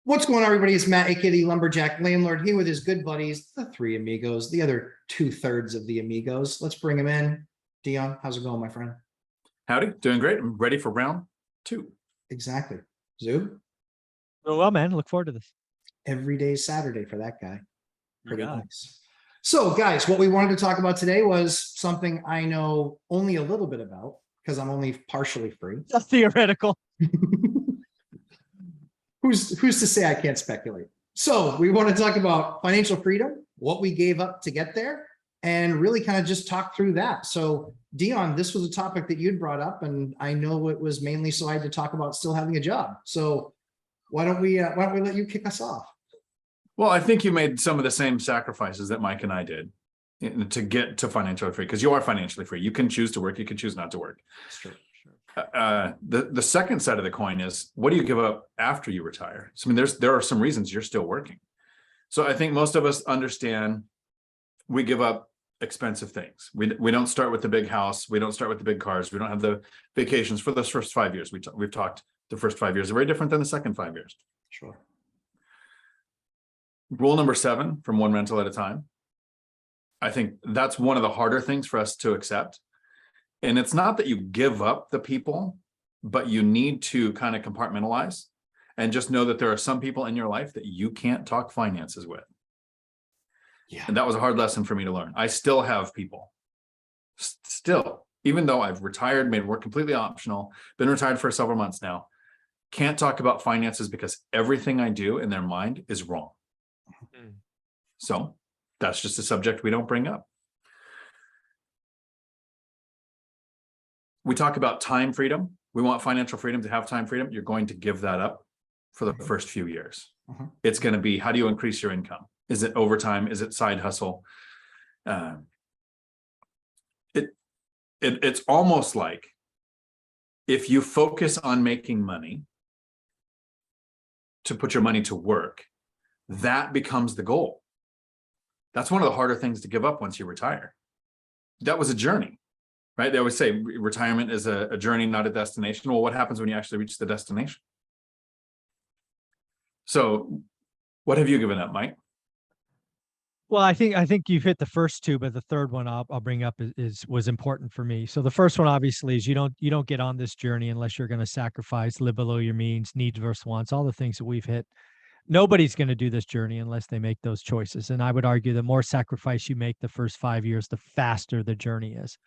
What's going on, everybody? It's Matt, aka the Lumberjack Landlord, here with his good buddies, the three amigos, the other 2/3 of the amigos. Let's bring them in. Dion, how's it going, my friend? Howdy, doing great. I'm ready for round two. Exactly. Zoob? Oh, well, man, look forward to this. Every day is Saturday for that guy. Pretty got it. nice. So, guys, what we wanted to talk about today was something I know only a little bit about because I'm only partially free. That's theoretical. Who's to say I can't speculate? So we want to talk about financial freedom, what we gave up to get there, and really kind of just talk through that. So Dion, this was a topic that you'd brought up, and I know it was mainly so I had to talk about still having a job. So why don't we let you kick us off? Well, I think you made some of the same sacrifices that Mike and I did to get to financially free, because you are financially free. You can choose to work, you can choose not to work. That's true. The second side of the coin is, what do you give up after you retire? So, I mean, there are some reasons you're still working. So I think most of us understand we give up expensive things. We don't start with the big house. We don't start with the big cars. We don't have the vacations for those first 5 years. We've talked the first 5 years are very different than the second 5 years. Sure. Rule number 7, from one rental at a time. I think that's one of the harder things for us to accept. And it's not that you give up the people, but you need to kind of compartmentalize and just know that there are some people in your life that you can't talk finances with. Yeah. And that was a hard lesson for me to learn. I still have people, still, even though I've retired, made work completely optional, been retired for several months now, can't talk about finances because everything I do in their mind is wrong. So that's just a subject we don't bring up. We talk about time freedom. We want financial freedom to have time freedom. You're going to give that up for the first few years. It's going to be, how do you increase your income? Is it overtime? Is it side hustle? It's almost like if you focus on making money to put your money to work, that becomes the goal. That's one of the harder things to give up once you retire. That was a journey. Right? They always say retirement is a journey, not a destination. Well, what happens when you actually reach the destination? So what have you given up, Mike? Well, I think you've hit the first two, but the third one I'll bring up was important for me. So the first one obviously is you don't get on this journey unless you're going to sacrifice, live below your means, needs versus wants, all the things that we've hit. Nobody's going to do this journey unless they make those choices. And I would argue the more sacrifice you make the first 5 years, the faster the journey is.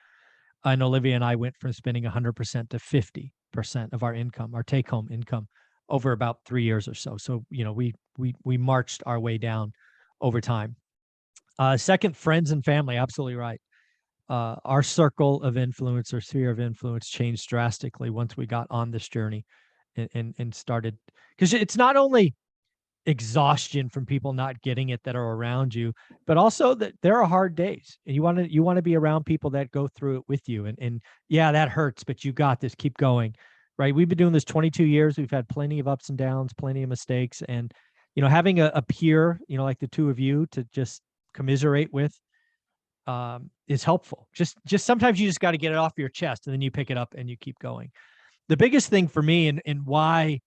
And Olivia and I went from spending 100% to 50% of our income, our take-home income, over about 3 years or so. So, you know, we marched our way down over time. Second, friends and family, absolutely right. Our circle of influence or sphere of influence changed drastically once we got on this journey and started, because it's not only exhaustion from people not getting it that are around you, but also that there are hard days, and you want to be around people that go through it with you. And yeah, that hurts, but you got this, keep going, right? We've been doing this 22 years. We've had plenty of ups and downs, plenty of mistakes. And, you know, having a peer, you know, like the two of you to just commiserate with is helpful. Just sometimes you just got to get it off your chest, and then you pick it up and you keep going. The biggest thing for me and why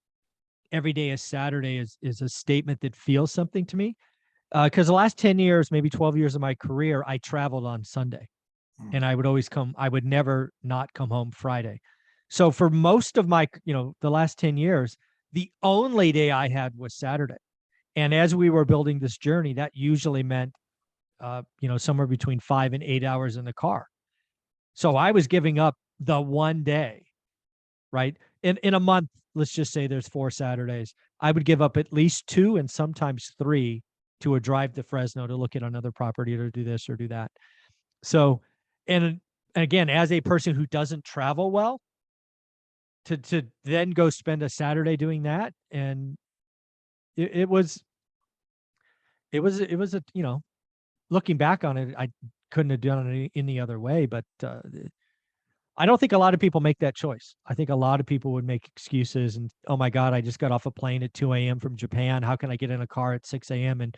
every day is Saturday is a statement that feels something to me. Because the last 10 years, maybe 12 years of my career, I traveled on Sunday, and I would never not come home Friday. So for most of my, the last 10 years, the only day I had was Saturday. And as we were building this journey, that usually meant, somewhere between 5 and 8 hours in the car. So I was giving up the one day, right? In a month, let's just say there's 4 Saturdays. I would give up at least 2 and sometimes 3 to a drive to Fresno to look at another property or do this or do that. So, and again, as a person who doesn't travel well, to then go spend a Saturday doing that, and it was a, looking back on it, I couldn't have done it any other way, but I don't think a lot of people make that choice. I think a lot of people would make excuses and, oh my God, I just got off a plane at 2 a.m. from Japan. How can I get in a car at 6 a.m. and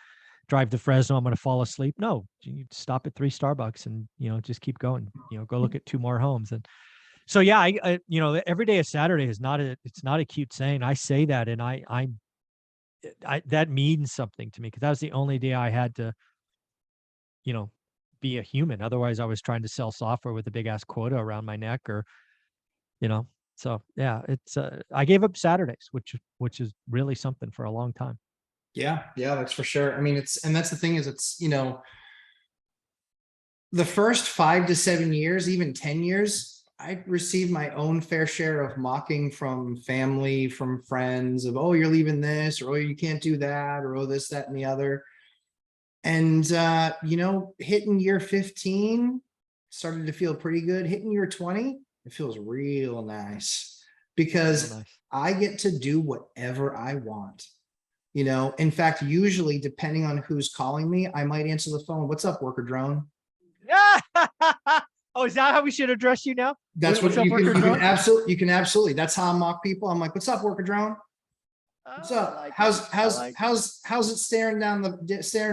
drive to Fresno? I'm going to fall asleep. No, you stop at 3 Starbucks and, just keep going, go look at 2 more homes. And so, yeah, I every day is Saturday it's not a cute saying. I say that, and that means something to me because that was the only day I had to, you know, be a human. Otherwise, I was trying to sell software with a big ass quota around my neck, or you know. So yeah, it's I gave up Saturdays, which is really something for a long time. Yeah, yeah, that's for sure. I mean, and that's the thing is it's, the first 5 to 7 years, even 10 years, I received my own fair share of mocking from family, from friends of, oh, you're leaving this, or oh, you can't do that, or oh, this, that, and the other. And hitting year 15 started to feel pretty good. Hitting year 20, it feels real nice because Real nice. I get to do whatever I want. In fact, usually depending on who's calling me, I might answer the phone. What's up, worker drone? Oh, is that how we should address you now? That's What's what up, you worker can drone? absolutely. That's how I mock people. I'm like, what's up, worker drone? What's Oh, I up? like it. How's I like it. how's it staring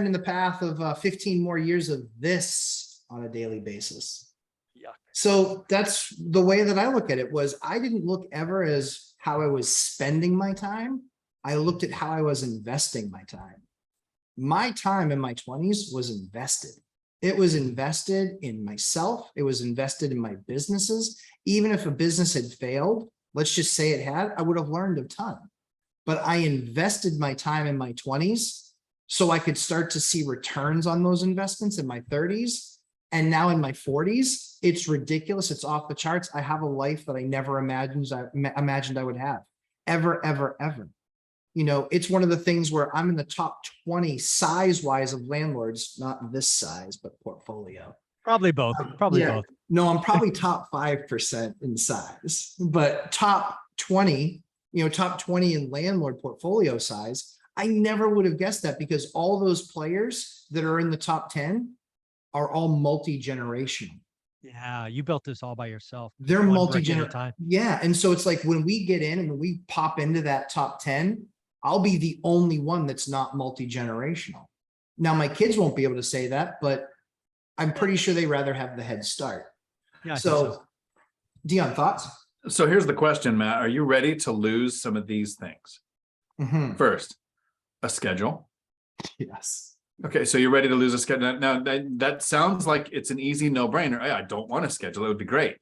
in the path of 15 more years of this on a daily basis? Yuck. So that's the way that I look at it. Was I didn't look ever as how I was spending my time. I looked at how I was investing my time. My time in my 20s was invested. It was invested in myself. It was invested in my businesses. Even if a business had failed, let's just say it had, I would have learned a ton. But I invested my time in my 20s so I could start to see returns on those investments in my 30s. And now in my 40s, it's ridiculous. It's off the charts. I have a life that I never imagined I would have, ever, ever, ever. It's one of the things where I'm in the top 20 size-wise of landlords, not this size, but portfolio. Probably both. Probably Yeah. both. No, I'm probably top 5% in size, but top 20 in landlord portfolio size. I never would have guessed that because all those players that are in the top 10 are all multi-generational. Yeah, you built this all by yourself. They're One brick at a multi-generational. time. Yeah. And so it's like when we get in and when we pop into that top 10, I'll be the only one that's not multi-generational. Now, my kids won't be able to say that, but I'm pretty sure they rather have the head start. Yeah, I think so. Dion, thoughts? So here's the question, Matt. Are you ready to lose some of these things? Mhm. First, a schedule. Yes. Okay, so you're ready to lose a schedule. Now that sounds like it's an easy no-brainer. I don't want a schedule. It would be great.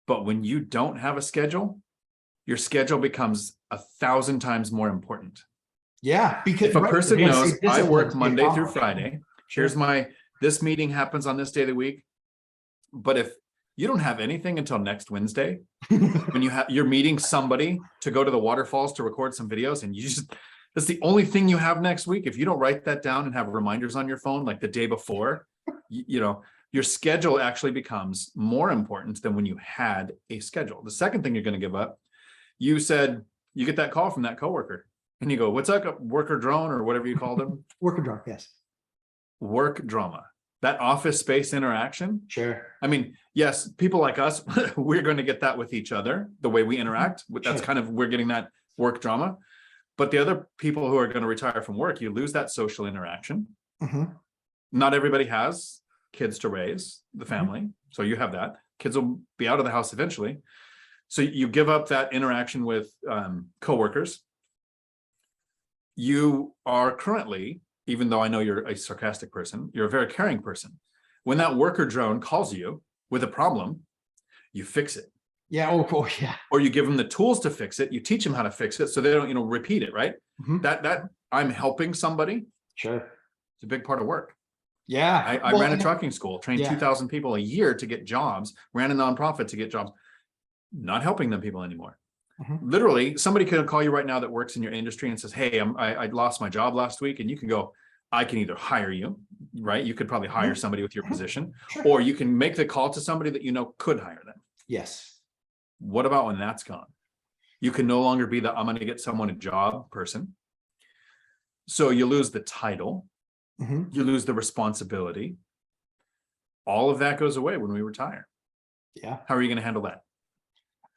But when you don't have a schedule, your schedule becomes 1,000 times more important. Yeah, because If a person right, knows I work discipline, Monday through accomplished. Friday, Sure. here's this meeting happens on this day of the week. But if you don't have anything until next Wednesday, when you're meeting somebody to go to the waterfalls to record some videos, and that's the only thing you have next week. If you don't write that down and have reminders on your phone like the day before, your schedule actually becomes more important than when you had a schedule. The second thing you're going to give up, you said you get that call from that coworker and you go, what's up, worker drone or whatever you call them? Worker drunk, yes. Work drama, that office space interaction. Sure. I mean, yes, people like us, we're going to get that with each other, the way we interact. That's Sure. kind of, we're getting that work drama. But the other people who are going to retire from work, you lose that social interaction. Mhm. Not everybody has kids to raise, the family. So you have that. Kids will be out of the house eventually. So you give up that interaction with coworkers. You are currently, even though I know you're a sarcastic person, you're a very caring person. When that worker drone calls you with a problem, you fix it. Yeah. Oh, yeah. Or you give them the tools to fix it. You teach them how to fix it so they don't, repeat it, right? Mhm. That I'm helping somebody. Sure. It's a big part of work. Yeah. I ran a trucking school, trained Yeah. 2,000 people a year to get jobs, ran a nonprofit to get jobs, not helping them people anymore. Mhm. Literally, somebody could call you right now that works in your industry and says, hey, I lost my job last week. And you can go, I can either hire you, right? You could probably hire somebody with your position, Sure. or you can make the call to somebody that could hire them. Yes. What about when that's gone? You can no longer be the I'm going to get someone a job person. So you lose the title, Mhm. you lose the responsibility. All of that goes away when we retire. Yeah. How are you going to handle that?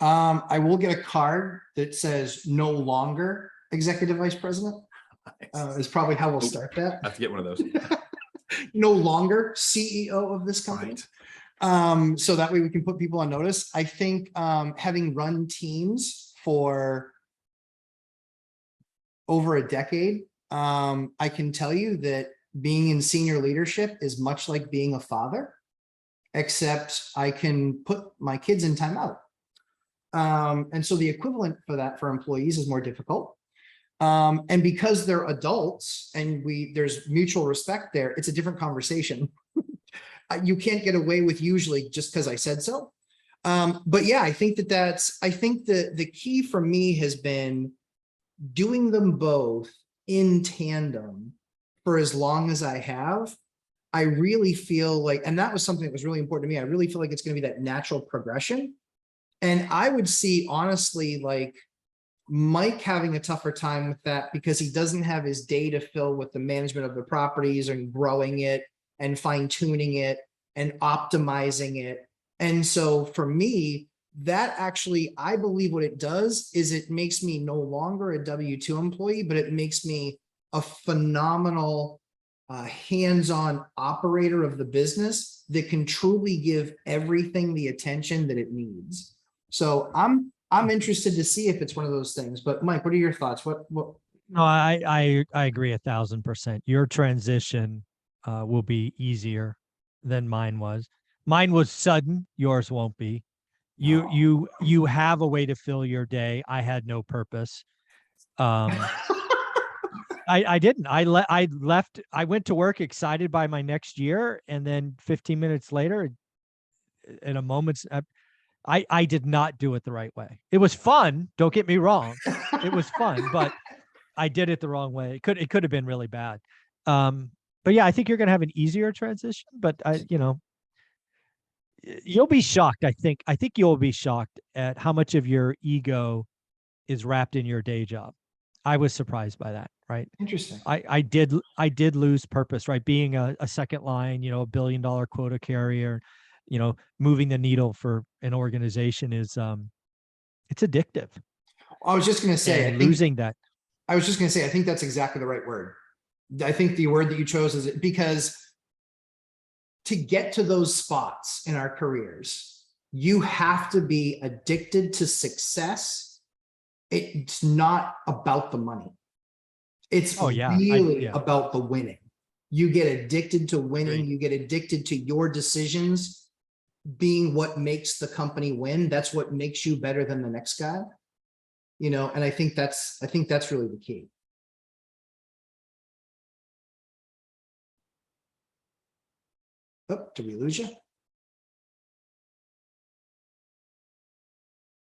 I will get a card that says no longer executive vice president. Is probably how we'll start that. I have to get one of those. No longer CEO of this company. Right. So that way we can put people on notice. I think having run teams for over a decade, I can tell you that being in senior leadership is much like being a father, except I can put my kids in timeout. And so the equivalent for that for employees is more difficult. And because they're adults and there's mutual respect there, it's a different conversation. You can't get away with usually just because I said so. But yeah, I think I think the key for me has been doing them both in tandem for as long as I have. I really feel like, and that was something that was really important to me. I really feel like it's going to be that natural progression. And I would see, honestly, like Mike having a tougher time with that because he doesn't have his day to fill with the management of the properties and growing it and fine tuning it and optimizing it. And so for me, that actually, I believe what it does is it makes me no longer a W-2 employee, but it makes me a phenomenal hands-on operator of the business that can truly give everything the attention that it needs. So I'm interested to see if it's one of those things. But Mike, what are your thoughts? What? No, I agree 1,000%. Your transition will be easier than mine was. Mine was sudden. Yours won't be. You have a way to fill your day. I had no purpose. I didn't. I left. I went to work excited by my next year, and then 15 minutes later, in a moment's, I did not do it the right way. It was fun. Don't get me wrong. It was fun, but I did it the wrong way. It could have been really bad. But yeah, I think you're going to have an easier transition, but you'll be shocked. I think you'll be shocked at how much of your ego is wrapped in your day job. I was surprised by that. Right. Interesting. I did lose purpose, right? Being a second line, $1 billion quota carrier, moving the needle for an organization is, it's addictive. I was just going to say, losing that. I was just going to say, I think that's exactly the right word. I think the word that you chose is because to get to those spots in our careers, you have to be addicted to success. It's not about the money. It's really about the winning. You get addicted to winning. You get addicted to your decisions being what makes the company win. That's what makes you better than the next guy. And I think that's really the key. Oh, did we lose you?